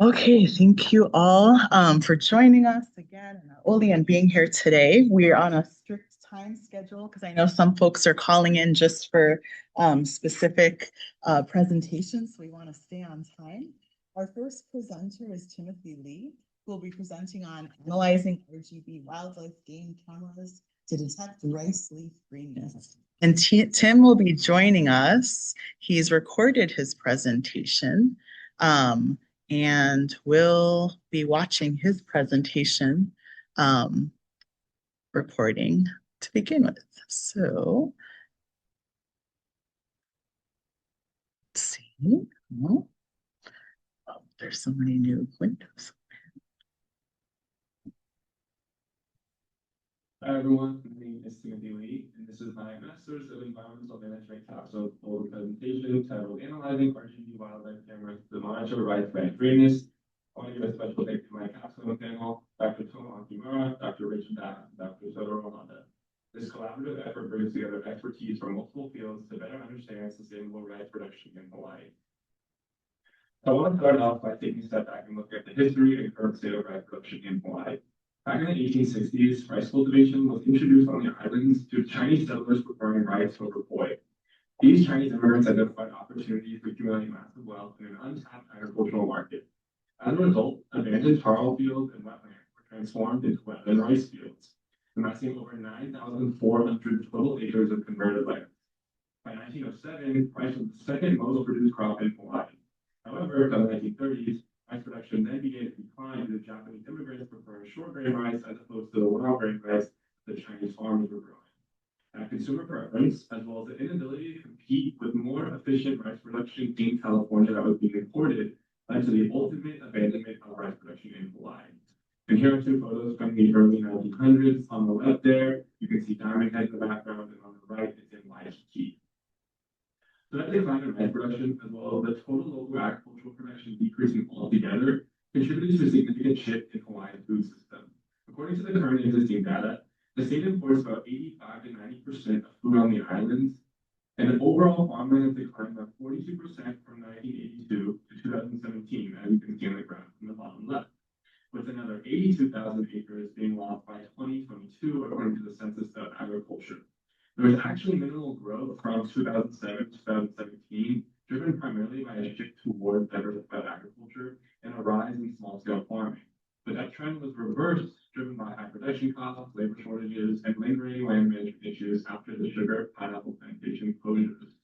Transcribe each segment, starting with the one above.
Okay, thank you all for joining us again and Oli and being here today. We're on a strict time schedule because I know some folks are calling in just for specific presentations, so we want to stay on time. Our first presenter is Timothy Lee, who will be presenting on analyzing RGB wildlife game cameras to detect rice leaf greenness. And Tim will be joining us. He's recorded his presentation. And we'll be watching his presentation recording to begin with. So let's see. Oh, there's so many new windows. Hi everyone, my name is Timothy Lee, and this is my Master's of Environmental Management capstone for presentation titled Analyzing RGB Wildlife Cameras to Monitor Rice Plant Greenness. I want to give a special thanks to my capstone panel, Dr. Tomo Akimura, Dr. Richard Datt, and Dr. Sotoro Honda. This collaborative effort brings together expertise from multiple fields to better understand sustainable rice production in Hawaii. I want to start off by taking a step back and look at the history and current state of rice production in Hawaii. Back in the 1860s, rice cultivation was introduced on the islands due to Chinese settlers preferring rice over poi. These Chinese immigrants identified opportunities for accumulating massive wealth in an untapped agricultural market. As a result, abandoned taro fields and wetlands were transformed into wetland rice fields, amassing over 9,400 total acres of converted land. By 1907, rice was the second most produced crop in Hawaii. However, by the 1930s, rice production then began to decline due to Japanese immigrants preferring short grain rice as opposed to the long grain rice that the Chinese farmers were growing. And consumer preference, as well as the inability to compete with more efficient rice production in California that was being imported, led to the ultimate abandonment of rice production in Hawaii. And here are two photos from the early 1900s. On the left there, you can see Diamond Head in the background, and on the right, it's in Waikiki. So that decline in rice production, as well as the total local agricultural production decreasing altogether, contributed to a significant shift in Hawaii's food system. According to the current existing data, the state imports about 85 to 90% of food on the islands, and overall farmland has declined by 42% from 1982 to 2017, as you can see on the graph on the bottom left, with another 82,000 acres being lost by 2022, according to the Census of Agriculture. There was actually minimal growth from 2007 to 2017, driven primarily by a shift towards diversified agriculture and a rise in small-scale farming. But that trend was reversed, driven by high production costs, labor shortages, and lingering land management issues after the sugar pineapple plantation closures.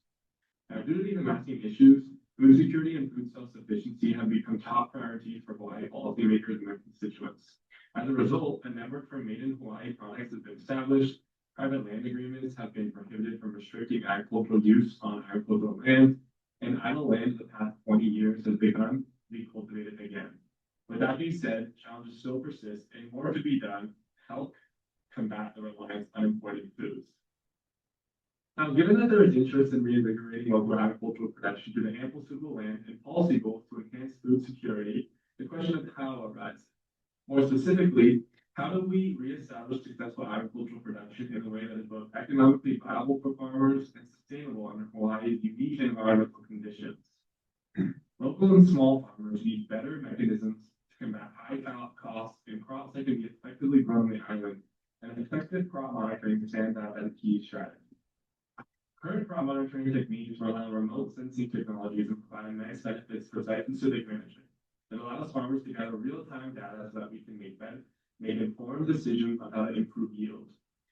Now, due to these amassing issues, food security and food self-sufficiency have become top priorities for Hawaii policymakers and their constituents. As a result, a network for Made in Hawaii products has been established. Private land agreements have been prohibited from restricting agricultural use on agricultural land, and idle land in the past 20 years has begun to be cultivated again. With that being said, challenges still persist, and more to be done to help combat the reliance on imported foods. Now, given that there is interest in reinvigorating local agricultural production due to ample suitable land and policy goals to enhance food security, the question of how arises. More specifically, how do we reestablish successful agricultural production in a way that is both economically viable for farmers and sustainable under Hawaii's unique environmental conditions? Local and small farmers need better mechanisms to combat high costs in crops that can be effectively grown on the island, and effective crop monitoring stands out as a key strategy. Current crop monitoring techniques rely on remote sensing technologies and provide nice benefits for site-specific management that allows farmers to gather real-time data so that we can make informed decisions on how to improve yield.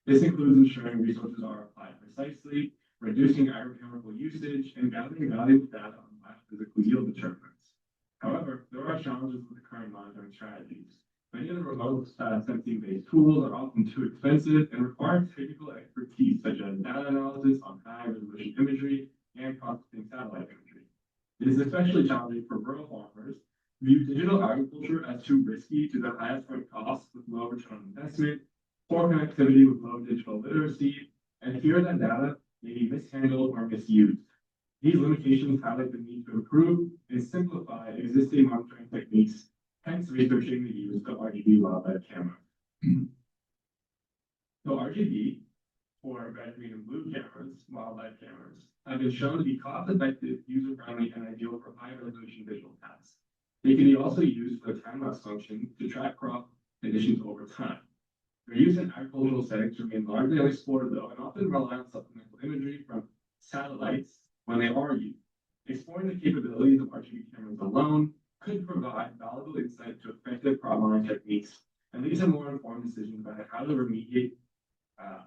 This includes ensuring resources are applied precisely, reducing agrochemical usage, and gathering valuable data on biophysical yield determinants. However, there are challenges with the current monitoring strategies. Many of the remote sensing-based tools are often too expensive and require technical expertise, such as data analysis on high-resolution imagery and processing satellite imagery. It is especially challenging for rural farmers who view digital agriculture as too risky due to the high upfront costs with low return on investment, poor connectivity with low digital literacy, and fear that data may be mishandled or misused. These limitations highlight the need to improve and simplify existing monitoring techniques, hence researching the use of RGB wildlife cameras. So RGB, or red, green, and blue cameras, wildlife cameras, have been shown to be cost-effective, user-friendly, and ideal for high-resolution visual tasks. They can be also used for the time-lapse function to track crop conditions over time. Their use in agricultural settings remain largely unexplored though, and often rely on supplemental imagery from satellites when they are used. Exploring the capabilities of RGB cameras alone could provide valuable insight to effective crop monitoring techniques and lead to more informed decisions about how to remediate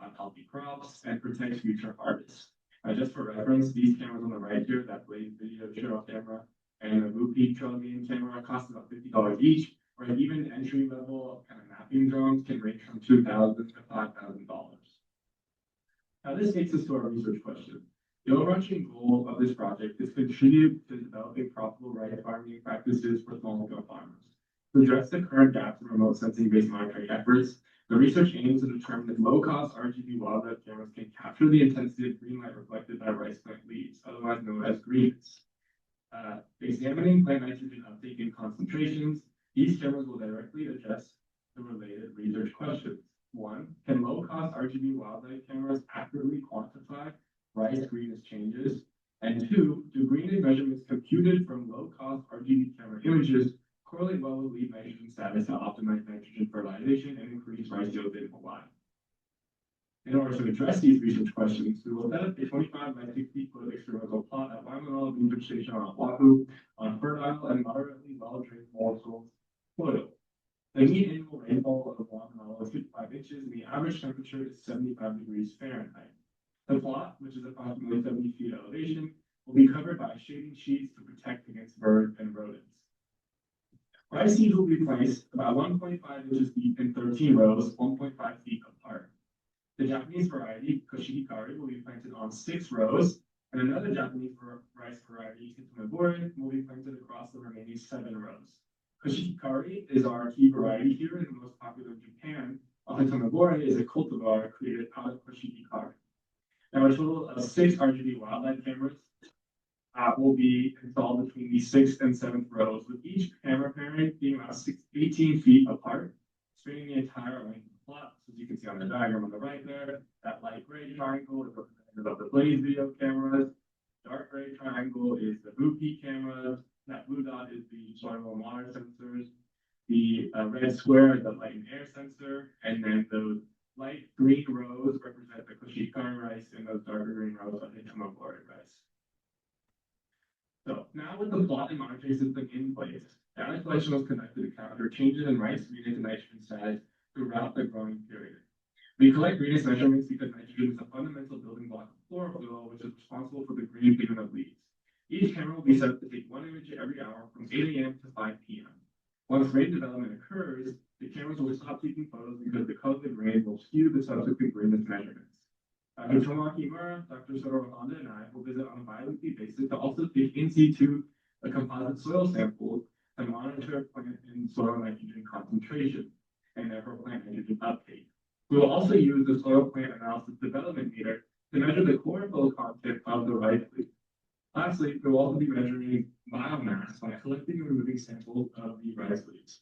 unhealthy crops and protect future harvests. Just for reference, these cameras on the right here, that Blaze video shuttle camera and the Rupee trail game camera, cost about $50 each, or even entry level kind of mapping drones can range from $2,000 to $5,000. Now this takes us to our research question. The overarching goal of this project is to contribute to developing profitable rice farming practices for small-scale farmers. To address the current gaps in remote sensing-based monitoring efforts, the research aims to determine if low-cost RGB wildlife cameras can capture the intensity of green light reflected by rice plant leaves, otherwise known as greenness. Examining plant nitrogen uptake in concentrations, these cameras will directly address the related research questions. One, can low-cost RGB wildlife cameras accurately quantify rice greenness changes? And two, do greenness measurements computed from low-cost RGB camera images correlate well with leaf nitrogen status to optimize nitrogen fertilization and increase rice yield in Hawaii? In order to address these research questions, we will set up a 25 by 60 foot experimental plot at Waimanalo Research Station on Oahu on fertile and moderately well-drained morsels soil. The mean annual rainfall of Waimanalo is 55 inches and the average temperature is 75 degrees Fahrenheit. The plot, which is approximately 70 feet elevation, will be covered by shading sheets to protect against birds and rodents. Rice seeds will be placed about 1.5 inches deep in 13 rows, 1.5 feet apart. The Japanese variety, Koshihikari, will be planted on 6 rows, and another Japanese rice variety, Kitamabori, will be planted across the remaining 7 rows. Koshihikari is our key variety here and the most popular in Japan, while Kitamabori is a cultivar created out of Koshihikari. Now, a total of 6 RGB wildlife cameras will be installed between the 6th and 7th rows, with each camera parent being about 18 feet apart, spanning the entire length of the plot. So as you can see on the diagram on the right there, that light gray triangle is representative of the Blaze video cameras. Dark gray triangle is the Rupee cameras. That blue dot is the soil and water sensors. The red square is the light and air sensor, and then those light green rows represent the Koshihikari rice, and those darker green rows are the Kitamabori rice. So now with the plot and monitoring system in place, data collection was conducted to capture changes in rice greening and nitrogen status throughout the growing period. We collect greenness measurements because nitrogen is a fundamental building block of chlorophyll, which is responsible for the green pigment of leaves. Each camera will be set up to take 1 image every hour from 8 a.m. to 5 p.m. Once rain development occurs, the cameras will stop taking photos because the colored rain will skew the subsequent greenness measurements. Dr. Tomoaki Mura, Dr. Sotaro Honda, and I will visit on a bi-weekly basis to also take in situ a composite soil sample to monitor plant and soil nitrogen concentration and therefore plant nitrogen uptake. We will also use the soil plant analysis development meter to measure the chlorophyll content of the rice leaf. Lastly, we will also be measuring biomass by collecting and removing samples of the rice leaves.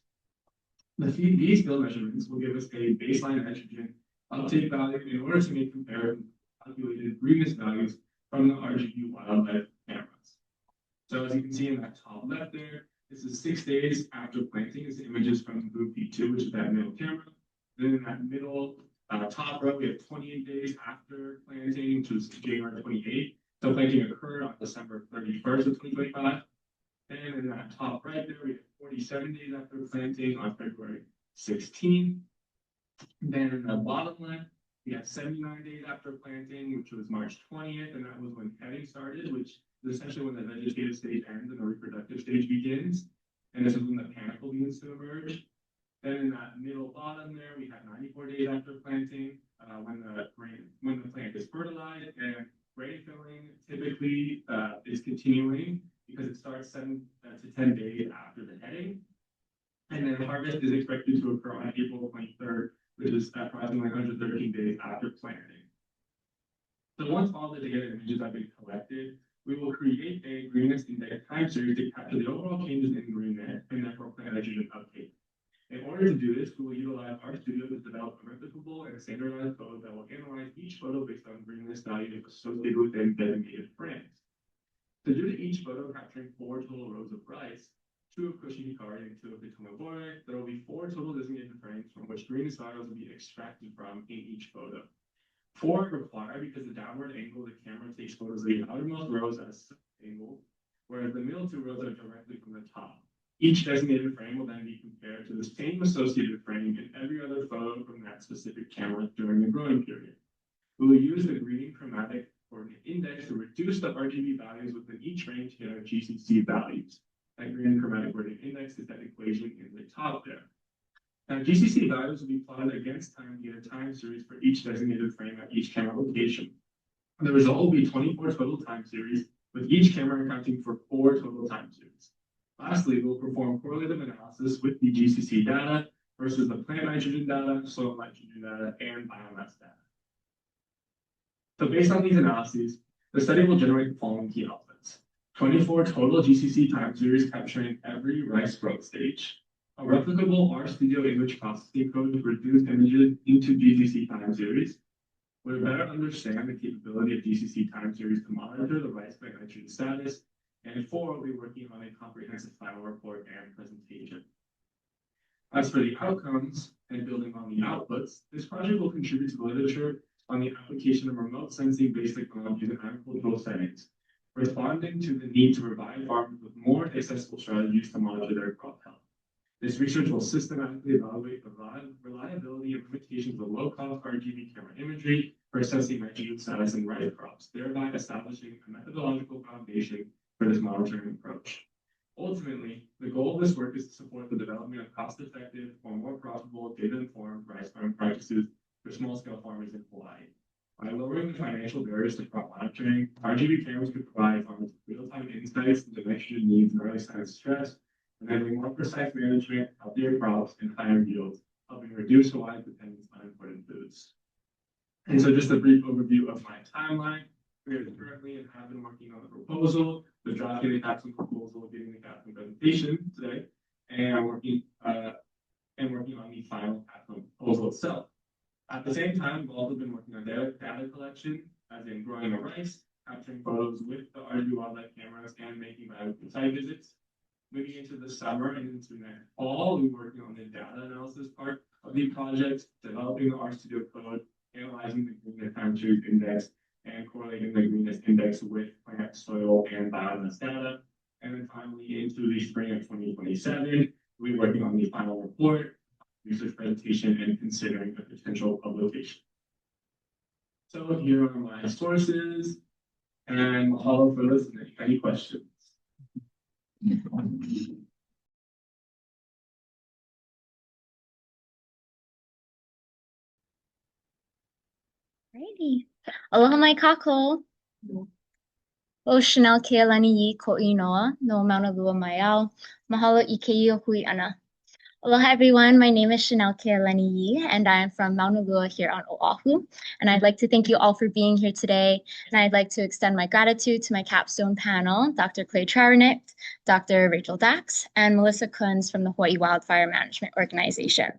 These field measurements will give us a baseline nitrogen uptake value in order to make comparisons to calculated greenness values from the RGB wildlife cameras. So as you can see in that top left there, this is 6 days after planting. This is images from Blue P2, which is that middle camera. Then in that middle top row, we have 28 days after planting, which was January 28th. So planting occurred on December 31st of 2025. And in that top right there, we have 47 days after planting on February 16th. Then in the bottom left, we have 79 days after planting, which was March 20th, and that was when heading started, which is essentially when the vegetative stage ends and the reproductive stage begins. And this is when the panicle begins to emerge. Then in that middle bottom there, we have 94 days after planting, when the plant is fertilized, and grain filling typically is continuing because it starts 7 to 10 days after the heading. And then harvest is expected to occur on April 23rd, which is approximately 113 days after planting. So once all the data and images have been collected, we will create a greenness index time series to capture the overall changes in greenness and therefore plant nitrogen uptake. In order to do this, we will utilize RStudio to develop a replicable and standardized code that will analyze each photo based on greenness value associated within designated frames. So due to each photo capturing 4 total rows of rice, 2 of Koshikari and 2 of Itomobore. There will be 4 total designated frames from which green spirals will be extracted from in each photo. 4 are required because the downward angle the camera takes photos of the outermost rows at a certain angle, whereas the middle 2 rows are directly from the top. Each designated frame will then be compared to the same associated frame in every other photo from that specific camera during the growing period. We will use the green chromatic coordinate index to reduce the RGB values within each frame to get our GCC values. That green chromatic coordinate index is that equation in the top there. Now, GCC values will be plotted against time via time series for each designated frame at each camera location. The result will be 24 total time series, with each camera accounting for 4 total time series. Lastly, we'll perform correlative analysis with the GCC data versus the plant nitrogen data, soil nitrogen data, and biomass data. So based on these analyses, the study will generate the following key outputs: 24 total GCC time series capturing every rice growth stage, a replicable RStudio image processing code to reduce images into GCC time series. We'll better understand the capability of GCC time series to monitor the rice plant nitrogen status, and 4, we'll be working on a comprehensive final report and presentation. As for the outcomes and building on the outputs, this project will contribute to the literature on the application of remote sensing-based technologies in agricultural settings, responding to the need to provide farmers with more accessible strategies to monitor their crop health. This research will systematically evaluate the reliability and limitations of low-cost RGB camera imagery for assessing nitrogen status in rice crops, thereby establishing a methodological foundation for this monitoring approach. Ultimately, the goal of this work is to support the development of cost-effective or more profitable data-informed rice farming practices for small-scale farmers in Hawaii. By lowering the financial barriers to crop monitoring, RGB cameras could provide farmers with real-time insights into nitrogen needs and early signs of stress, enabling more precise management, healthier crops, and higher yields, helping reduce Hawaii's dependence on imported foods. And so just a brief overview of my timeline. We are currently and have been working on the proposal, the drafting the Capstone proposal, getting the Capstone presentation today, and working on the final Capstone proposal itself. At the same time, we've also been working on data collection, as in growing the rice, capturing photos with the RGB wildlife cameras, and making biological site visits. Moving into the summer and into next fall, we're working on the data analysis part of the project, developing the RStudio code, analyzing the green time series index, and correlating the greenness index with plant, soil, and biomass data. And then finally, into the spring of 2027, we're working on the final report, research presentation, and considering a potential publication. So here are my sources, and mahalo for listening. Any questions? Alrighty. Aloha mai kako. O Chanel Kealani Yee ko inoa no Mauna Lua mai au. Mahalo I keia hui ana. Aloha everyone, my name is Chanel Kealani Yee, and I am from Mauna Lua here on Oahu. And I'd like to thank you all for being here today. And I'd like to extend my gratitude to my capstone panel, Dr. Clay Trowernick, Dr. Rachel Dax, and Melissa Kunz from the Hawaii Wildfire Management Organization.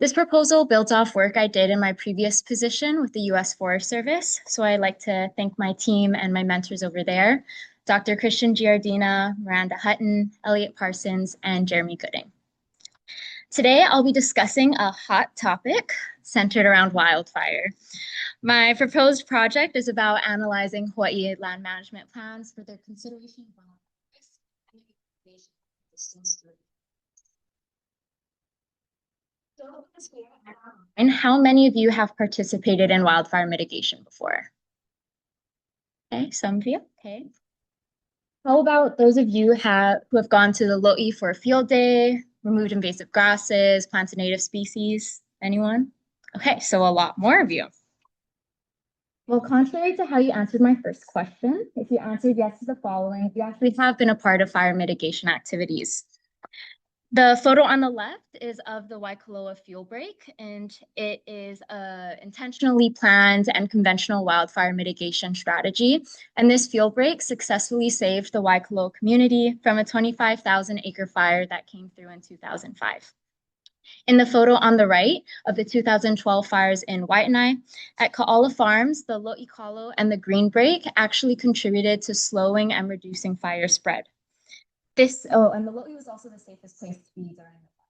This proposal builds off work I did in my previous position with the U.S. Forest Service. So I'd like to thank my team and my mentors over there, Dr. Christian Giardina, Miranda Hutton, Elliot Parsons, and Jeremy Gooding. Today, I'll be discussing a hot topic centered around wildfire. My proposed project is about analyzing Hawaii land management plans for their consideration of wildfire risk and mitigation systems. And how many of you have participated in wildfire mitigation before? Okay, some of you, okay. How about those of you who have gone to the Lo'i for a field day, removed invasive grasses, planted native species? Anyone? Okay, so a lot more of you. Well, contrary to how you answered my first question, if you answered yes to the following, you actually have been a part of fire mitigation activities. The photo on the left is of the Waikoloa fuel break, and it is an intentionally planned and conventional wildfire mitigation strategy. And this fuel break successfully saved the Waikoloa community from a 25,000 acre fire that came through in 2005. In the photo on the right of the 2012 fires in Waianae, at Ka'ala Farms, the Lo'ikalo and the green break actually contributed to slowing and reducing fire spread. And the Lo'i was also the safest place to be during the fire.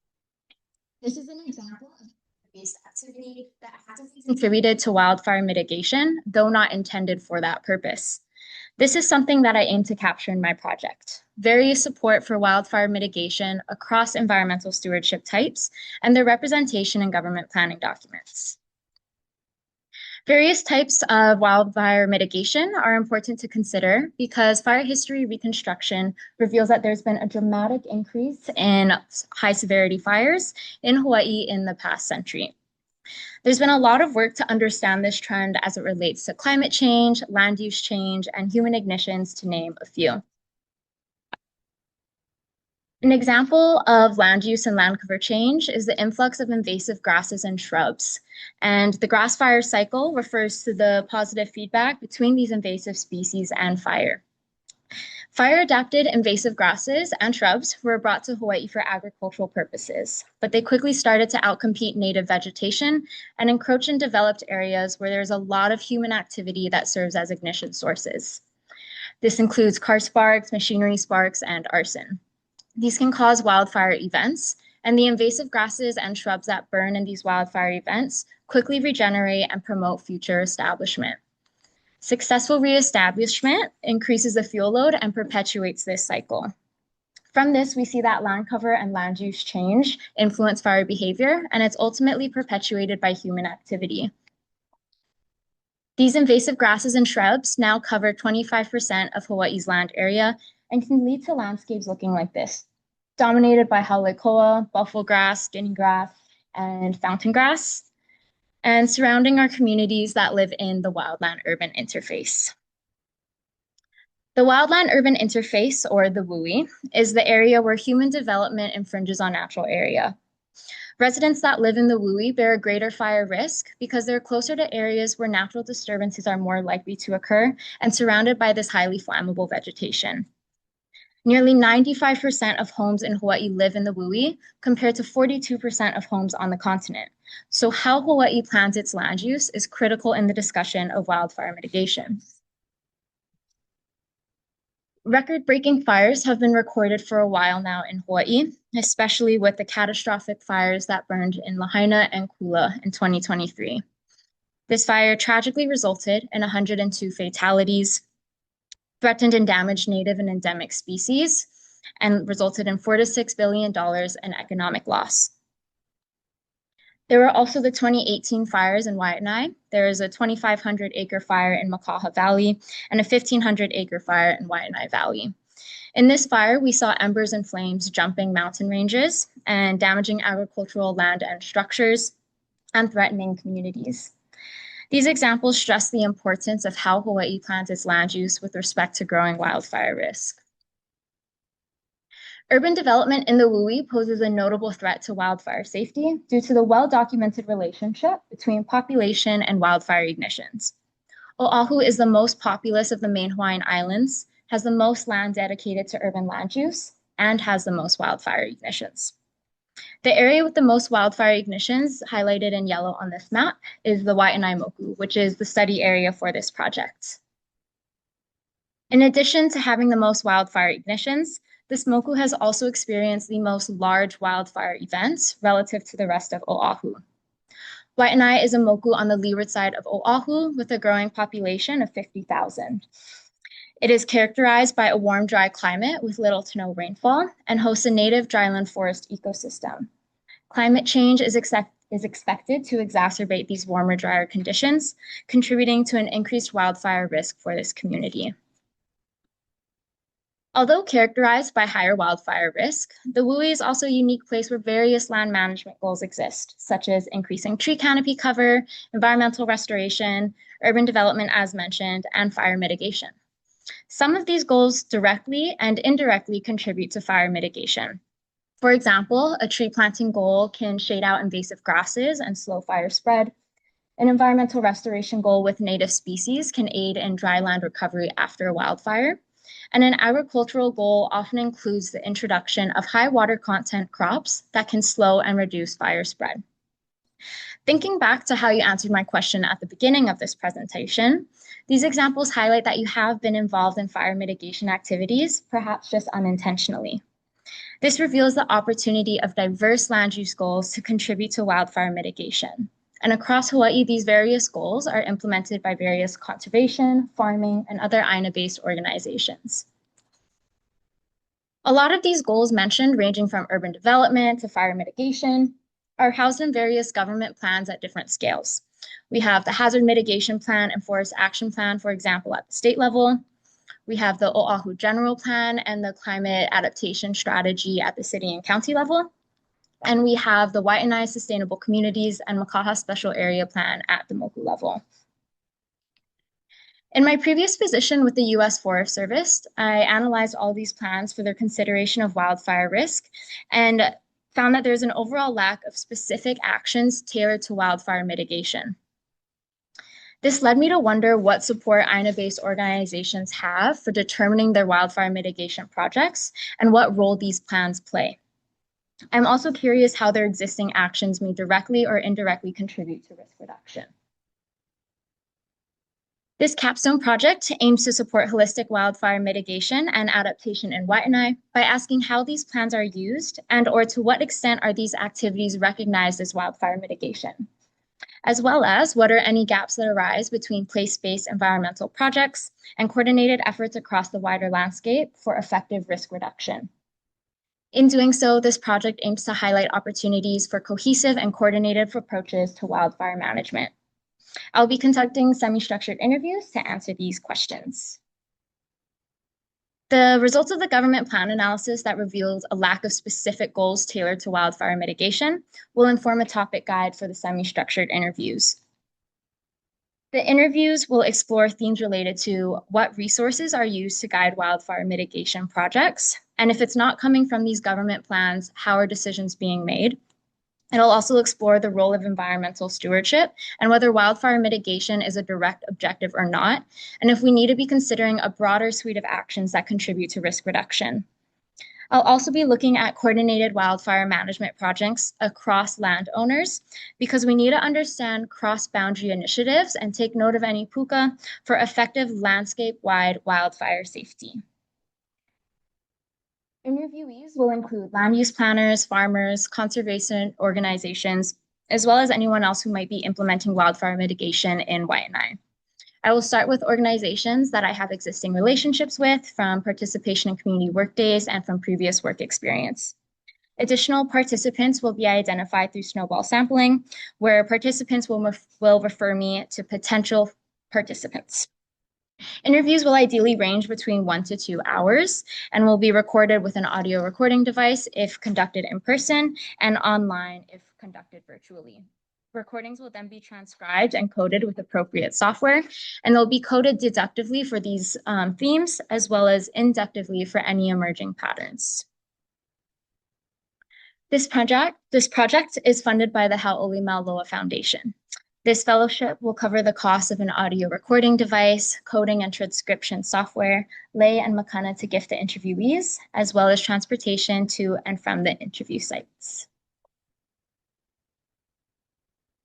This is an example of based activity that actively contributed to wildfire mitigation, though not intended for that purpose. This is something that I aim to capture in my project. Various support for wildfire mitigation across environmental stewardship types and their representation in government planning documents. Various types of wildfire mitigation are important to consider because fire history reconstruction reveals that there's been a dramatic increase in high severity fires in Hawaii in the past century. There's been a lot of work to understand this trend as it relates to climate change, land use change, and human ignitions, to name a few. An example of land use and land cover change is the influx of invasive grasses and shrubs. And the grass fire cycle refers to the positive feedback between these invasive species and fire. Fire-adapted invasive grasses and shrubs were brought to Hawaii for agricultural purposes, but they quickly started to outcompete native vegetation and encroach in developed areas where there's a lot of human activity that serves as ignition sources. This includes car sparks, machinery sparks, and arson. These can cause wildfire events, and the invasive grasses and shrubs that burn in these wildfire events quickly regenerate and promote future establishment. Successful reestablishment increases the fuel load and perpetuates this cycle. From this, we see that land cover and land use change influence fire behavior, and it's ultimately perpetuated by human activity. These invasive grasses and shrubs now cover 25% of Hawaii's land area and can lead to landscapes looking like this, dominated by haulekoa, buffalo grass, guinea grass, and fountain grass, and surrounding our communities that live in the wildland-urban interface. The wildland-urban interface, or the WUI, is the area where human development infringes on natural area. Residents that live in the WUI bear a greater fire risk because they're closer to areas where natural disturbances are more likely to occur and surrounded by this highly flammable vegetation. Nearly 95% of homes in Hawaii live in the WUI, compared to 42% of homes on the continent. So how Hawaii plans its land use is critical in the discussion of wildfire mitigation. Record-breaking fires have been recorded for a while now in Hawaii, especially with the catastrophic fires that burned in Lahaina and Kula in 2023. This fire tragically resulted in 102 fatalities, threatened and damaged native and endemic species, and resulted in $4 to $6 billion in economic loss. There were also the 2018 fires in Waianae. There is a 2,500-acre fire in Makaha Valley and a 1,500-acre fire in Waianae Valley. In this fire, we saw embers and flames jumping mountain ranges and damaging agricultural land and structures and threatening communities. These examples stress the importance of how Hawaii plans its land use with respect to growing wildfire risk. Urban development in the WUI poses a notable threat to wildfire safety due to the well-documented relationship between population and wildfire ignitions. Oahu is the most populous of the main Hawaiian islands, has the most land dedicated to urban land use, and has the most wildfire ignitions. The area with the most wildfire ignitions, highlighted in yellow on this map, is the Waianae Moku, which is the study area for this project. In addition to having the most wildfire ignitions, this moku has also experienced the most large wildfire events relative to the rest of Oahu. Waianae is a moku on the leeward side of Oahu with a growing population of 50,000. It is characterized by a warm, dry climate with little to no rainfall and hosts a native dryland forest ecosystem. Climate change is expected to exacerbate these warmer, drier conditions, contributing to an increased wildfire risk for this community. Although characterized by higher wildfire risk, the WUI is also a unique place where various land management goals exist, such as increasing tree canopy cover, environmental restoration, urban development as mentioned, and fire mitigation. Some of these goals directly and indirectly contribute to fire mitigation. For example, a tree planting goal can shade out invasive grasses and slow fire spread. An environmental restoration goal with native species can aid in dry land recovery after a wildfire. And an agricultural goal often includes the introduction of high water content crops that can slow and reduce fire spread. Thinking back to how you answered my question at the beginning of this presentation, these examples highlight that you have been involved in fire mitigation activities, perhaps just unintentionally. This reveals the opportunity of diverse land use goals to contribute to wildfire mitigation. And across Hawaii, these various goals are implemented by various conservation, farming, and other Aina-based organizations. A lot of these goals mentioned, ranging from urban development to fire mitigation, are housed in various government plans at different scales. We have the Hazard Mitigation Plan and Forest Action Plan, for example, at the state level. We have the Oahu General Plan and the Climate Adaptation Strategy at the city and county level. And we have the Waianae Sustainable Communities and Makaha Special Area Plan at the Moku level. In my previous position with the U.S. Forest Service, I analyzed all these plans for their consideration of wildfire risk and found that there's an overall lack of specific actions tailored to wildfire mitigation. This led me to wonder what support Aina-based organizations have for determining their wildfire mitigation projects and what role these plans play. I'm also curious how their existing actions may directly or indirectly contribute to risk reduction. This Capstone project aims to support holistic wildfire mitigation and adaptation in Waianae by asking how these plans are used and or to what extent are these activities recognized as wildfire mitigation, as well as what are any gaps that arise between place-based environmental projects and coordinated efforts across the wider landscape for effective risk reduction. In doing so, this project aims to highlight opportunities for cohesive and coordinated approaches to wildfire management. I'll be conducting semi-structured interviews to answer these questions. The results of the government plan analysis that revealed a lack of specific goals tailored to wildfire mitigation will inform a topic guide for the semi-structured interviews. The interviews will explore themes related to what resources are used to guide wildfire mitigation projects, and if it's not coming from these government plans, how are decisions being made? It'll also explore the role of environmental stewardship and whether wildfire mitigation is a direct objective or not, and if we need to be considering a broader suite of actions that contribute to risk reduction. I'll also be looking at coordinated wildfire management projects across landowners because we need to understand cross-boundary initiatives and take note of any puka for effective landscape-wide wildfire safety. Interviewees will include land use planners, farmers, conservation organizations, as well as anyone else who might be implementing wildfire mitigation in Waianae. I will start with organizations that I have existing relationships with from participation in community work days and from previous work experience. Additional participants will be identified through snowball sampling, where participants will refer me to potential participants. Interviews will ideally range between 1 to 2 hours and will be recorded with an audio recording device if conducted in person and online if conducted virtually. Recordings will then be transcribed and coded with appropriate software, and they'll be coded deductively for these themes as well as inductively for any emerging patterns. This project is funded by the Hau'oli Mauloa Foundation. This fellowship will cover the cost of an audio recording device, coding and transcription software, lei and makana to gift the interviewees, as well as transportation to and from the interview sites.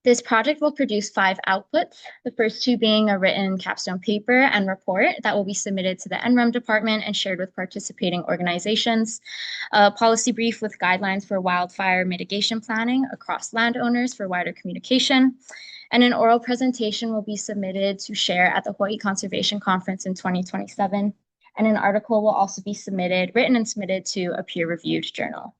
This project will produce 5 outputs, the first 2 being a written capstone paper and report that will be submitted to the NREM department and shared with participating organizations, a policy brief with guidelines for wildfire mitigation planning across landowners for wider communication, and an oral presentation will be submitted to share at the Hawaii Conservation Conference in 2027, and an article will also be written and submitted to a peer-reviewed journal.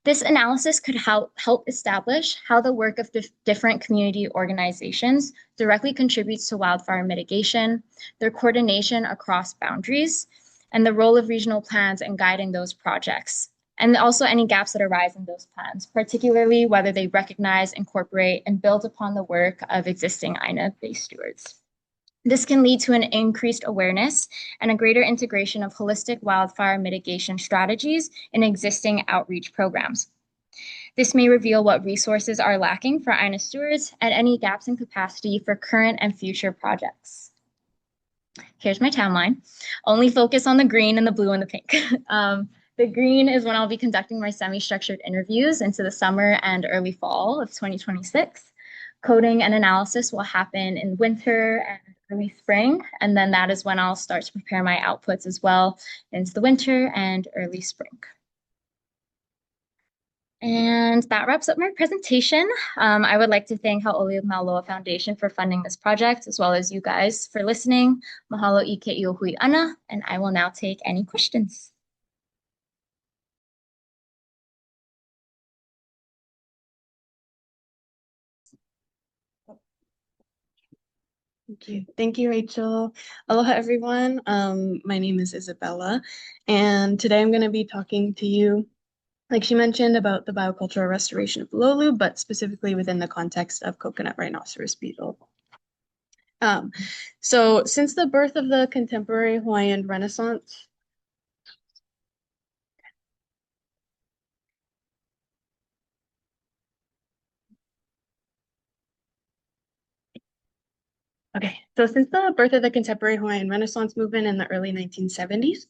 This analysis could help establish how the work of different community organizations directly contributes to wildfire mitigation, their coordination across boundaries, and the role of regional plans in guiding those projects, and also any gaps that arise in those plans, particularly whether they recognize, incorporate, and build upon the work of existing Aina-based stewards. This can lead to an increased awareness and a greater integration of holistic wildfire mitigation strategies in existing outreach programs. This may reveal what resources are lacking for Aina stewards and any gaps in capacity for current and future projects. Here's my timeline. Only focus on the green and the blue and the pink. The green is when I'll be conducting my semi-structured interviews into the summer and early fall of 2026. Coding and analysis will happen in winter and early spring, and then that is when I'll start to prepare my outputs as well into the winter and early spring. And that wraps up my presentation. I would like to thank Hau'oli Mauloa Foundation for funding this project, as well as you guys for listening. Mahalo I ke hui ana, and I will now take any questions. Thank you, Rachel. Aloha, everyone. My name is Isabella, and today I'm going to be talking to you, like she mentioned, about the biocultural restoration of Lolu, but specifically within the context of coconut rhinoceros beetle. So since the birth of the contemporary Hawaiian Renaissance, since the birth of the contemporary Hawaiian Renaissance movement in the early 1970s,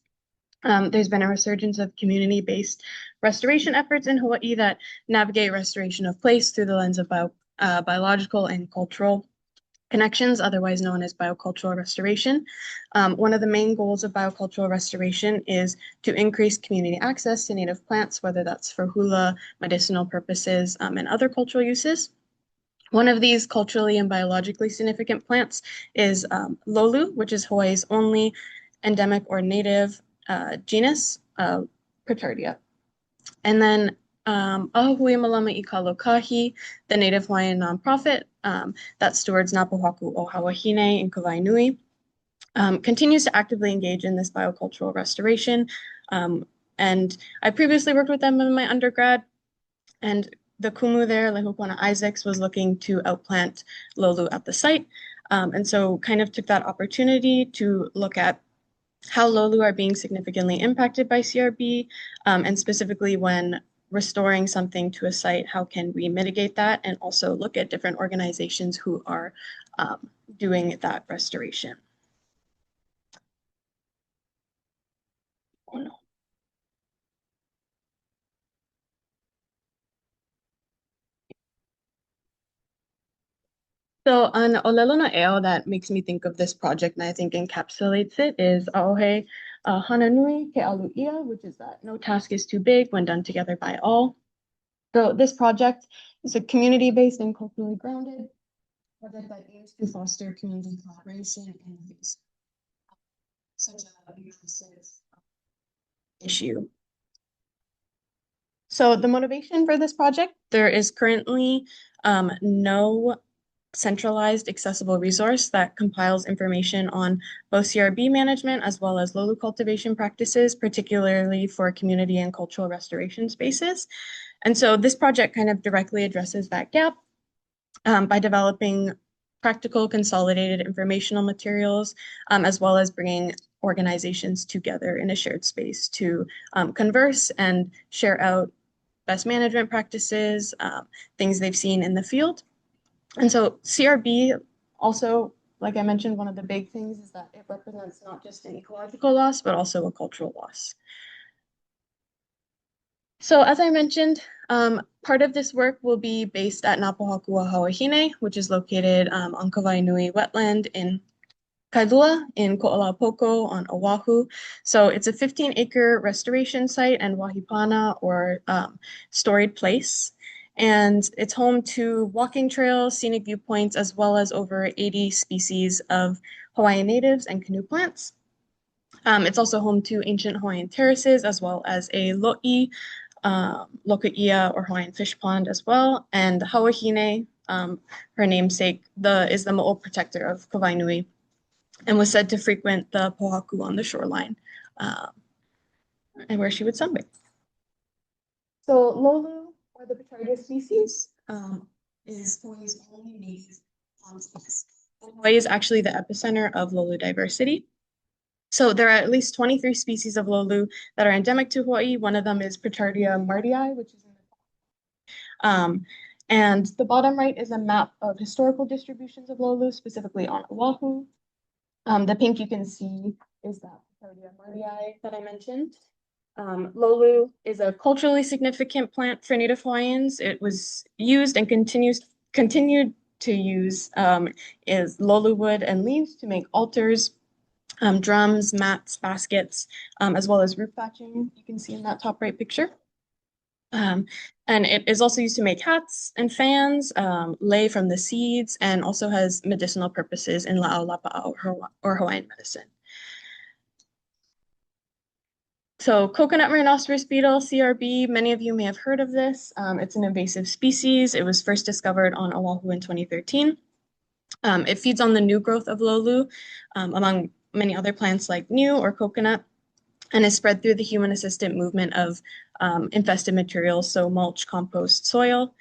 there's been a resurgence of community-based restoration efforts in Hawaii that navigate restoration of place through the lens of biological and cultural connections, otherwise known as biocultural restoration. One of the main goals of biocultural restoration is to increase community access to native plants, whether that's for hula, medicinal purposes, and other cultural uses. One of these culturally and biologically significant plants is Lolu, which is Hawaii's only endemic or native genus, Protardia. And then Ahui Malama I Kalokahi, the Native Hawaiian nonprofit that stewards Napahaku o Hawahine in Kawainui, continues to actively engage in this biocultural restoration. And I previously worked with them in my undergrad, and the kumu there, Lehupona Isaacs, was looking to outplant Lolu at the site. And so kind of took that opportunity to look at how Lolu are being significantly impacted by CRB, and specifically when restoring something to a site, how can we mitigate that, and also look at different organizations who are doing that restoration. Oh, no. So an olelo eo that makes me think of this project and I think encapsulates it is Aohe Hananui Ke Alu'ia, which is that no task is too big when done together by all. So this project is a community-based and culturally grounded project that aims to foster community collaboration in the face of such a massive issue. So the motivation for this project, there is currently no centralized accessible resource that compiles information on both CRB management as well as Lolu cultivation practices, particularly for community and cultural restoration spaces. And so this project kind of directly addresses that gap by developing practical consolidated informational materials, as well as bringing organizations together in a shared space to converse and share out best management practices, things they've seen in the field. And so CRB also, like I mentioned, one of the big things is that it represents not just an ecological loss, but also a cultural loss. So as I mentioned, part of this work will be based at Napahaku Hawahine, which is located on Kawainui wetland in Kailua in Ko'olapoko on Oahu. So it's a 15-acre restoration site and wahipana or storied place. And it's home to walking trails, scenic viewpoints, as well as over 80 species of Hawaiian natives and canoe plants. It's also home to ancient Hawaiian terraces, as well as a lo'i, Lokaia or Hawaiian fish pond as well. And Hawahine, her namesake, is the mo'o protector of Kawainui, and was said to frequent the pohaku on the shoreline and where she would sunbathe. So Lolu, or the Pitardia species, is Hawaii's only native pond species. Hawaii is actually the epicenter of Lolu diversity. So there are at least 23 species of Lolu that are endemic to Hawaii. One of them is Pitardia margerin, which is in the and the bottom right is a map of historical distributions of Lolu, specifically on Oahu. The pink you can see is that Pitardia margerin that I mentioned. Lolu is a culturally significant plant for Native Hawaiians. It was used and continued to use is Lolu wood and leaves to make altars, drums, mats, baskets, as well as roof thatching. You can see in that top right picture. And it is also used to make hats and fans, lei from the seeds, and also has medicinal purposes in La'au or Hawaiian medicine. So coconut rhinoceros beetle, CRB, many of you may have heard of this. It's an invasive species. It was first discovered on Oahu in 2013. It feeds on the new growth of Lolu, among many other plants like new or coconut, and is spread through the human-assisted movement of infested materials, so mulch, compost, soil.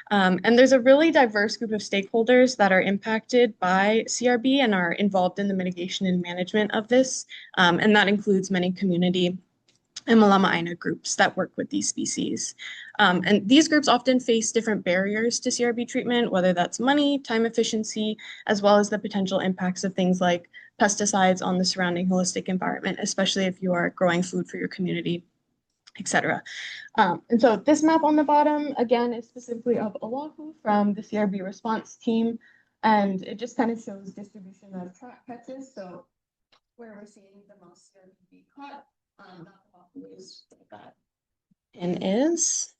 And there's a really diverse group of stakeholders that are impacted by CRB and are involved in the mitigation and management of this. And that includes many community and Malama Aina groups that work with these species. And these groups often face different barriers to CRB treatment, whether that's money, time efficiency, as well as the potential impacts of things like pesticides on the surrounding holistic environment, especially if you are growing food for your community, etc. And so this map on the bottom, again, is specifically of Oahu from the CRB response team. And it just kind of shows distribution of trap catches. So where we're seeing the most CRB be caught, is that and is.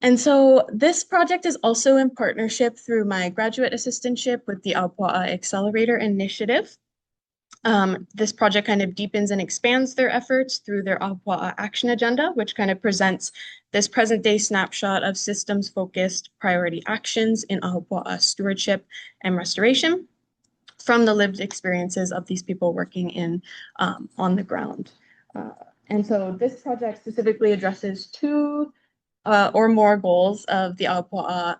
And so this project is also in partnership through my graduate assistantship with the Aupua'a Accelerator Initiative. This project kind of deepens and expands their efforts through their Aupua'a Action Agenda, which kind of presents this present day snapshot of systems focused priority actions in Aupua'a stewardship and restoration from the lived experiences of these people working in on the ground. And so this project specifically addresses two or more goals of the Aupua'a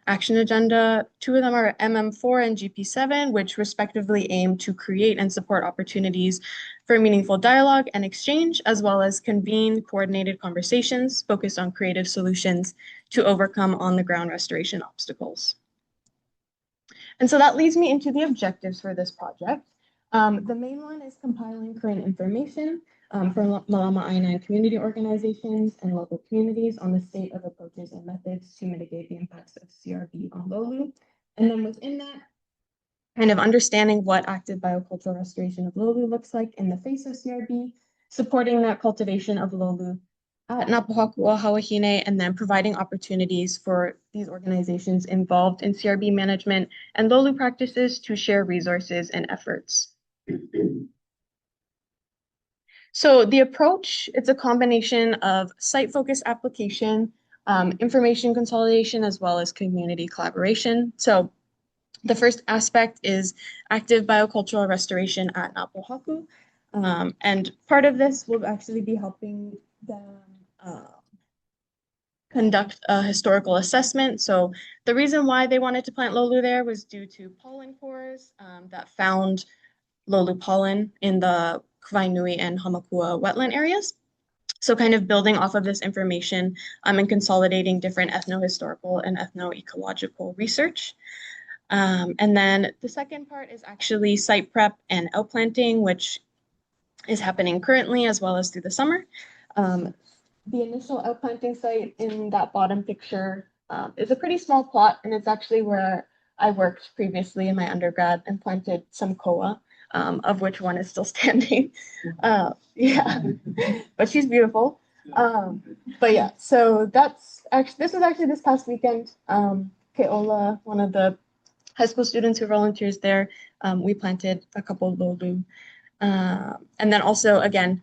Action Agenda. Two of them are MM4 and GP7, which respectively aim to create and support opportunities for meaningful dialogue and exchange, as well as convene coordinated conversations focused on creative solutions to overcome on-the-ground restoration obstacles. And so that leads me into the objectives for this project. The main one is compiling current information for Malama Aina and community organizations and local communities on the state of approaches and methods to mitigate the impacts of CRB on Lolu. And then within that, kind of understanding what active biocultural restoration of Lolu looks like in the face of CRB, supporting that cultivation of Lolu at Napahoku Hawahine, and then providing opportunities for these organizations involved in CRB management and Lolu practices to share resources and efforts. So the approach, it's a combination of site-focused application, information consolidation, as well as community collaboration. So the first aspect is active biocultural restoration at Napahoku. And part of this will actually be helping them conduct a historical assessment. So the reason why they wanted to plant Lolu there was due to pollen cores that found Lolu pollen in the Kuvainui and Hamakua wetland areas. So kind of building off of this information and consolidating different ethnohistorical and ethnoecological research. And then the second part is actually site prep and outplanting, which is happening currently as well as through the summer. The initial outplanting site in that bottom picture is a pretty small plot, and it's actually where I worked previously in my undergrad and planted some koa, of which one is still standing. Yeah, but she's beautiful. But yeah, so this was actually this past weekend. Keola, one of the high school students who volunteers there, we planted a couple Lolu. And then also, again,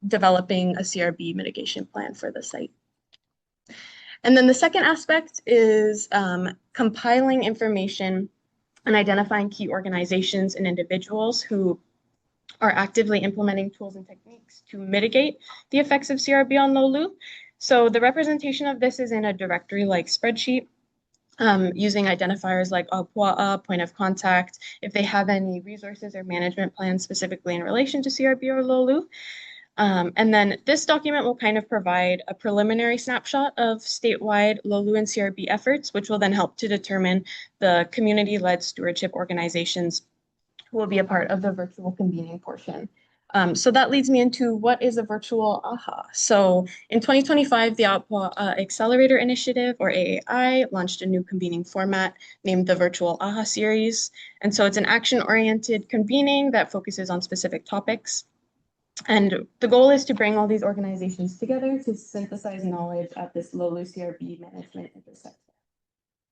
developing a CRB mitigation plan for the site. And then the second aspect is compiling information and identifying key organizations and individuals who are actively implementing tools and techniques to mitigate the effects of CRB on Lolu. So the representation of this is in a directory-like spreadsheet using identifiers like Aupua'a, point of contact, if they have any resources or management plans specifically in relation to CRB or Lolu. And then this document will kind of provide a preliminary snapshot of statewide Lolu and CRB efforts, which will then help to determine the community-led stewardship organizations who will be a part of the virtual convening portion So that leads me into what is a virtual AHA. So in 2025, the APA Accelerator Initiative, or AAI, launched a new convening format named the Virtual AHA Series. And so it's an action-oriented convening that focuses on specific topics. And the goal is to bring all these organizations together to synthesize knowledge at this LOLU CRB management intersection.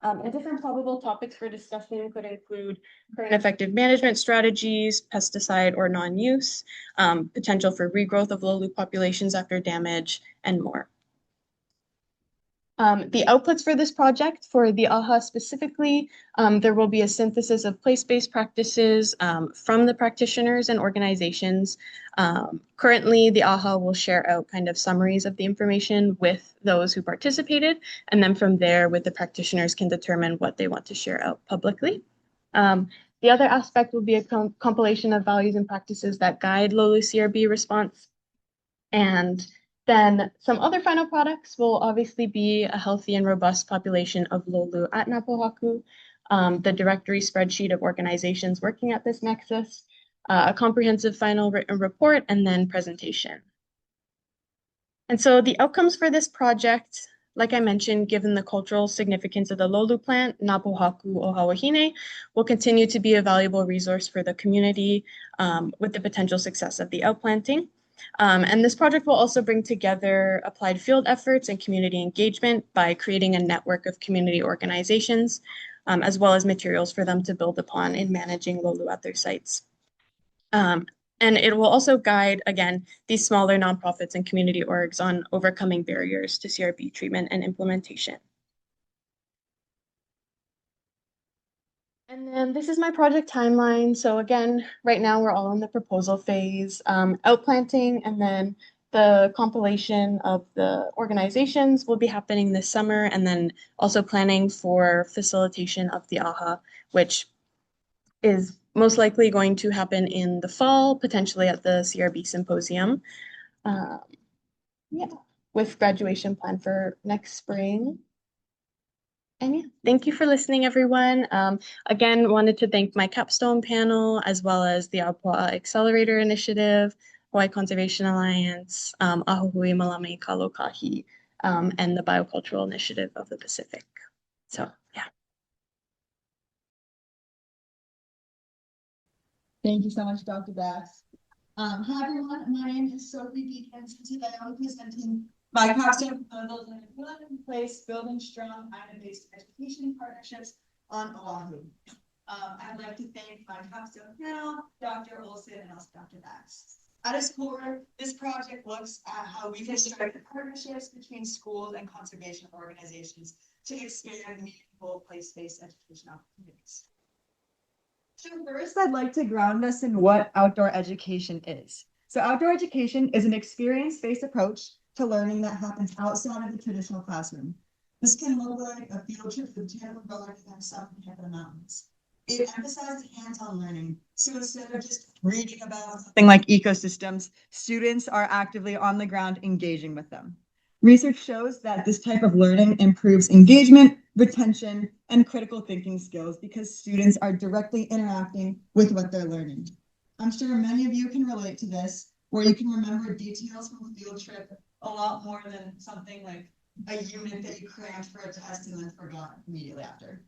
And different probable topics for discussion could include current effective management strategies, pesticide or non-use, potential for regrowth of LOLU populations after damage, and more. The outputs for this project, for the AHA specifically, there will be a synthesis of place-based practices from the practitioners and organizations. Currently, the AHA will share out kind of summaries of the information with those who participated, and then from there, with the practitioners can determine what they want to share out publicly. The other aspect will be a compilation of values and practices that guide LOLU CRB response. And then some other final products will obviously be a healthy and robust population of LOLU at Napohaku, the directory spreadsheet of organizations working at this nexus, a comprehensive final written report, and then presentation. And so the outcomes for this project, like I mentioned, given the cultural significance of the LOLU plant, Napohaku o Hawahine will continue to be a valuable resource for the community with the potential success of the outplanting. And this project will also bring together applied field efforts and community engagement by creating a network of community organizations, as well as materials for them to build upon in managing LOLU at their sites. And it will also guide, again, these smaller nonprofits and community orgs on overcoming barriers to CRB treatment and implementation. And then this is my project timeline. So again, right now we're all in the proposal phase, outplanting, and then the compilation of the organizations will be happening this summer, and then also planning for facilitation of the AHA, which is most likely going to happen in the fall, potentially at the CRB symposium. Yeah, with graduation planned for next spring. And yeah, thank you for listening, everyone. Again, wanted to thank my Capstone panel, as well as the APA Accelerator Initiative, Hawaii Conservation Alliance, Ahuhui Malame Kalokahi, and the Biocultural Initiative of the Pacific. So, yeah. Thank you so much, Dr. Bass. Hi, everyone. My name is Sophie Bekins, and today I'll be presenting my Capstone proposals and put in place building strong island-based education partnerships on Oahu. I'd like to thank my Capstone panel, Dr. Olson, and also Dr. Bass. At its core, this project looks at how we can strike partnerships between schools and conservation organizations to expand meaningful place-based education opportunities. So first, I'd like to ground us in what outdoor education is. So outdoor education is an experience-based approach to learning that happens outside of the traditional classroom. This can look like a field trip to the Tampa Valley and South Tampa Mountains. It emphasizes hands-on learning. So instead of just reading about something like ecosystems, students are actively on the ground engaging with them. Research shows that this type of learning improves engagement, retention, and critical thinking skills because students are directly interacting with what they're learning. I'm sure many of you can relate to this, where you can remember details from a field trip a lot more than something like a unit that you crammed for a test and then forgot immediately after.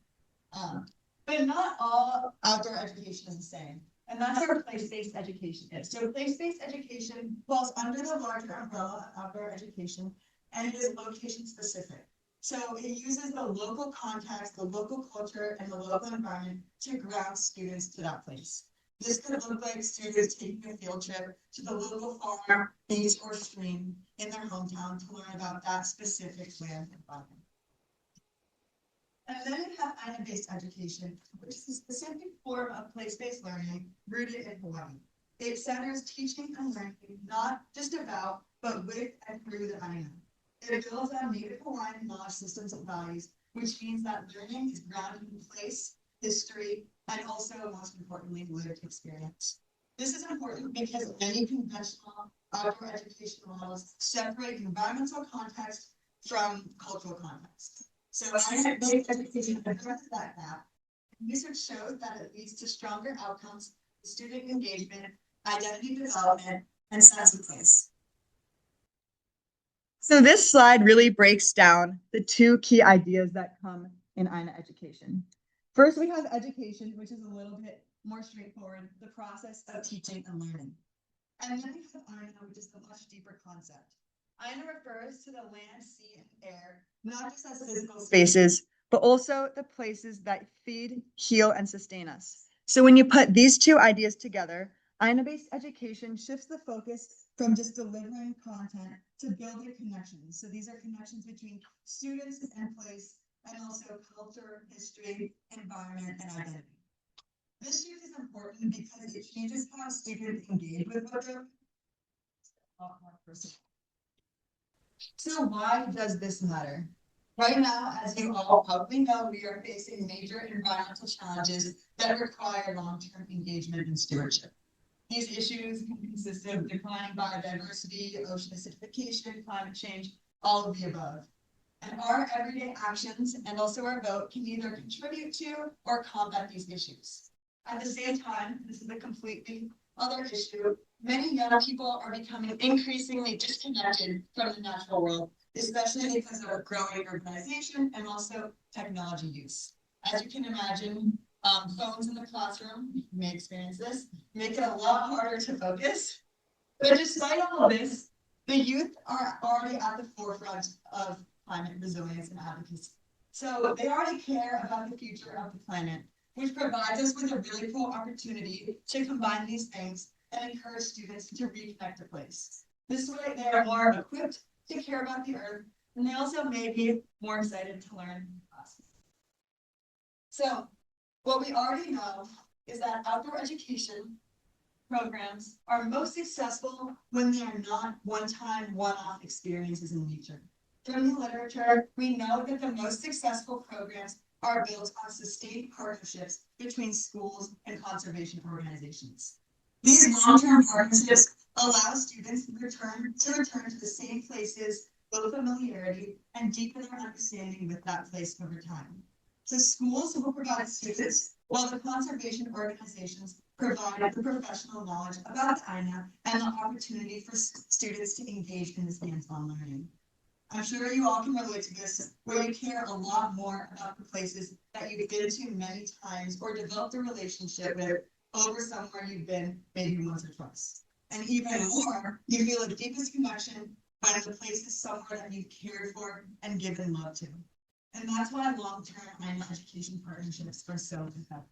But not all outdoor education is the same. And that's where place-based education is. So place-based education falls under the larger umbrella of outdoor education, and it is location specific. So it uses the local context, the local culture, and the local environment to ground students to that place. This could look like students taking a field trip to the local farm, beach, or stream in their hometown to learn about that specific land environment. And then we have island-based education, which is a specific form of place-based learning rooted in Hawaii. It centers teaching and learning not just about, but with and through the island. It builds on native Hawaiian knowledge systems and values, which means that learning is grounded in place, history, and also, most importantly, lived experience. This is important because many conventional outdoor education models separate environmental context from cultural context. So island-based education addresses that gap. Research shows that it leads to stronger outcomes, student engagement, identity development, and sense of place. So this slide really breaks down the two key ideas that come in INA education. First, we have education, which is a little bit more straightforward, the process of teaching and learning. And then we have INA, which is a much deeper concept. INA refers to the land, sea, and air, not just as physical spaces, but also the places that feed, heal, and sustain us. So when you put these two ideas together, INA-based education shifts the focus from just delivering content to building connections. So these are connections between students and place, and also culture, history, environment, and identity. This shift is important because it changes how students engage with what they're a lot more personal. So why does this matter? Right now, as you all probably know, we are facing major environmental challenges that require long-term engagement and stewardship. These issues can consist of declining biodiversity, ocean acidification, climate change, all of the above. And our everyday actions and also our vote can either contribute to or combat these issues. At the same time, this is a completely other issue. Many young people are becoming increasingly disconnected from the natural world, especially because of growing urbanization and also technology use. As you can imagine, phones in the classroom, you may experience this, make it a lot harder to focus. But despite all of this, the youth are already at the forefront of climate resilience and advocacy. So they already care about the future of the planet, which provides us with a really cool opportunity to combine these things and encourage students to reconnect to place. This way, they are more equipped to care about the earth, and they also may be more excited to learn classes. So, what we already know is that outdoor education programs are most successful when they are not one-time, one-off experiences in nature. From the literature, we know that the most successful programs are built on sustained partnerships between schools and conservation organizations. These long-term partnerships allow students to return to the same places, build familiarity, and deepen their understanding with that place over time. So schools will provide students, while the conservation organizations provide the professional knowledge about the INA and the opportunity for students to engage in this hands-on learning. I'm sure you all can relate to this, where you care a lot more about the places that you've been to many times or developed a relationship with over somewhere you've been maybe once or twice. And even more, you feel the deepest connection when the place is somewhere that you've cared for and given love to. And that's why long-term INA education partnerships are so effective.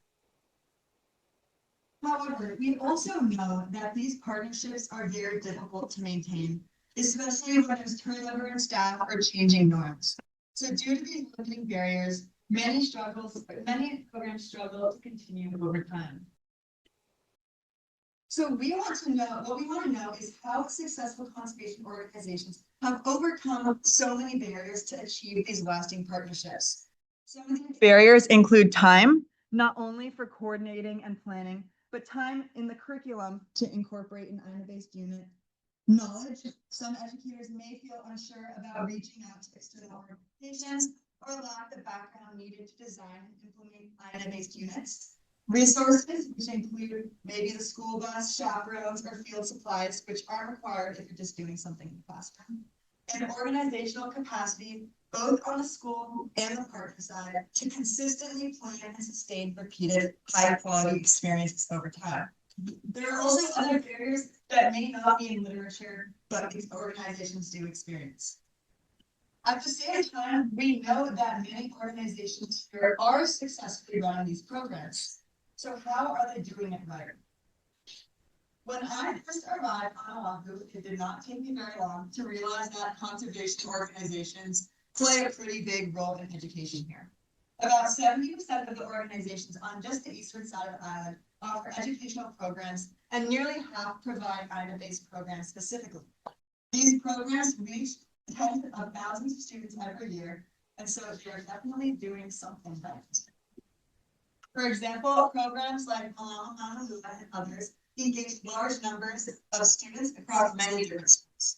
However, we also know that these partnerships are very difficult to maintain, especially when there's turnover in staff or changing norms. So due to these limiting barriers, many programs struggle to continue over time. So what we want to know is how successful conservation organizations have overcome so many barriers to achieve these lasting partnerships. Some of these barriers include time, not only for coordinating and planning, but time in the curriculum to incorporate an INA-based unit. Knowledge, some educators may feel unsure about reaching out to external organizations or lack the background needed to design and implement INA-based units. Resources, which include maybe the school bus, chaperones, or field supplies, which aren't required if you're just doing something in the classroom. And organizational capacity, both on the school and the partner side, to consistently plan and sustain repeated high-quality experiences over time. There are also other barriers that may not be in literature, but these organizations do experience. At the same time, we know that many organizations here are successfully running these programs. So how are they doing it right? When I first arrived on Oahu, it did not take me very long to realize that conservation organizations play a pretty big role in education here. About 70% of the organizations on just the eastern side of the island offer educational programs, and nearly half provide INA-based programs specifically. These programs reach tens of thousands of students every year, and so they're definitely doing something right. For example, programs like Honolulu and others engage large numbers of students across many different schools.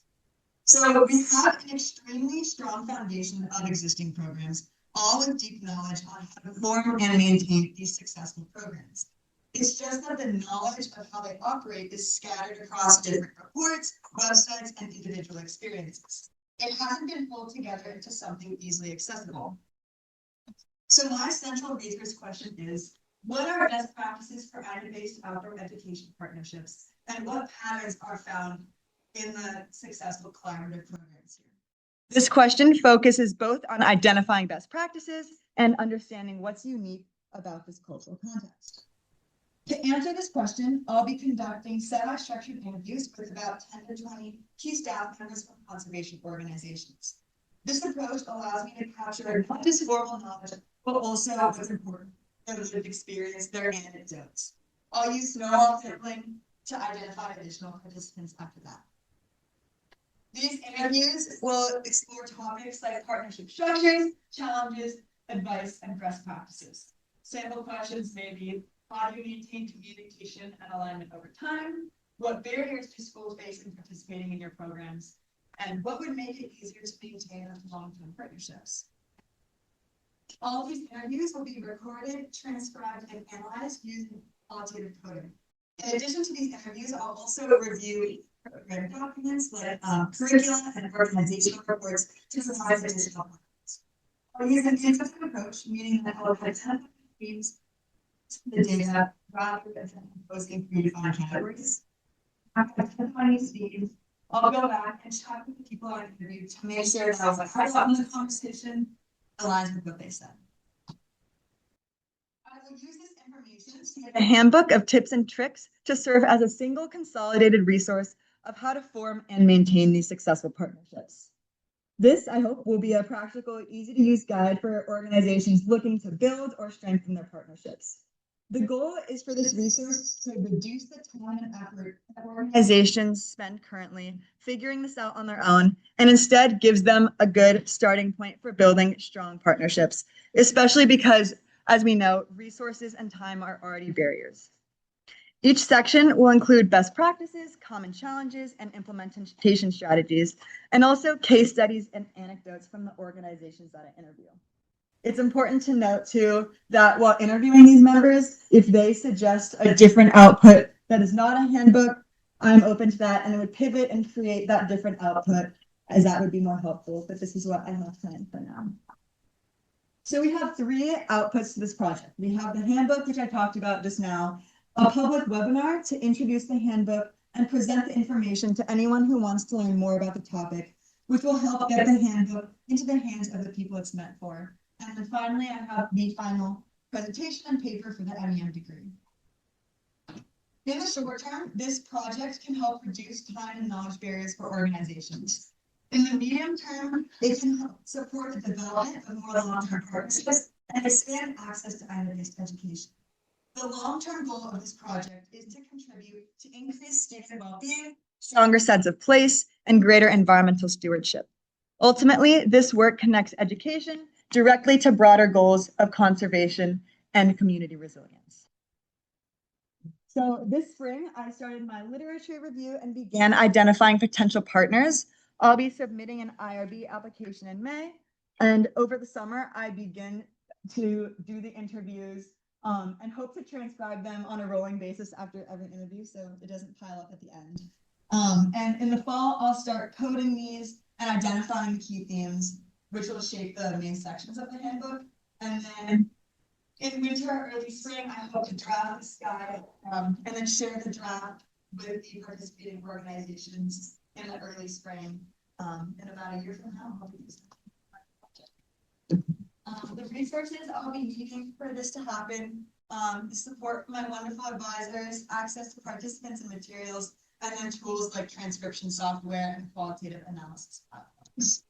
So we have an extremely strong foundation of existing programs, all with deep knowledge on how to form and maintain these successful programs. It's just that the knowledge of how they operate is scattered across different reports, websites, and individual experiences. It hasn't been pulled together into something easily accessible. So my central research question is, what are best practices for INA-based outdoor education partnerships, and what patterns are found in the successful collaborative programs here? This question focuses both on identifying best practices and understanding what's unique about this cultural context. To answer this question, I'll be conducting semi-structured interviews with about 10 to 20 key staff members from conservation organizations. This approach allows me to capture not just formal knowledge, but also what's important, their lived experience, their anecdotes. I'll use snowball sampling to identify additional participants after that. These interviews will explore topics like partnership structures, challenges, advice, and best practices. Sample questions may be, how do you maintain communication and alignment over time? What barriers do schools face in participating in your programs? And what would make it easier to maintain long-term partnerships? All of these interviews will be recorded, transcribed, and analyzed using qualitative coding. In addition to these interviews, I'll also review program documents like curricula and organizational reports to provide additional comments. I'll use an intuitive approach, meaning that I'll identify themes the data rather than composing predefined categories. After identifying these themes, I'll go back and chat with the people I interviewed to make sure that what I thought in the conversation aligns with what they said. I will use this information to get A handbook of tips and tricks to serve as a single consolidated resource of how to form and maintain these successful partnerships. This, I hope, will be a practical, easy-to-use guide for organizations looking to build or strengthen their partnerships. The goal is for this resource to reduce the time and effort that organizations spend currently figuring this out on their own, and instead gives them a good starting point for building strong partnerships, especially because, as we know, resources and time are already barriers. Each section will include best practices, common challenges, and implementation strategies, and also case studies and anecdotes from the organizations that I interview. It's important to note, too, that while interviewing these members, if they suggest a different output that is not a handbook, I'm open to that, and it would pivot and create that different output, as that would be more helpful, but this is what I have planned for now. So we have 3 outputs to this project. We have the handbook, which I talked about just now, a public webinar to introduce the handbook and present the information to anyone who wants to learn more about the topic, which will help get the handbook into the hands of the people it's meant for. And then finally, I have the final presentation and paper for the NREM degree. In the short term, this project can help reduce time and knowledge barriers for organizations. In the medium term, it can help support the development of more long-term partnerships and expand access to INA-based education. The long-term goal of this project is to contribute to increased student well-being, stronger sense of place, and greater environmental stewardship. Ultimately, this work connects education directly to broader goals of conservation and community resilience. So this spring, I started my literature review and began identifying potential partners. I'll be submitting an IRB application in May, and over the summer, I begin to do the interviews and hope to transcribe them on a rolling basis after every interview so it doesn't pile up at the end. And in the fall, I'll start coding these and identifying the key themes, which will shape the main sections of the handbook. And then in winter or early spring, I hope to draft this guide and then share the draft with the participating organizations in the early spring. In about a year from now, I'll be using the resources I'll be needing for this to happen, support from my wonderful advisors, access to participants and materials, and then tools like transcription software and qualitative analysis platforms.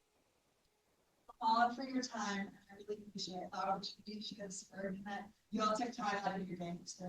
All for your time, and I really appreciate the opportunity to share this word and that you all took time out of your day to.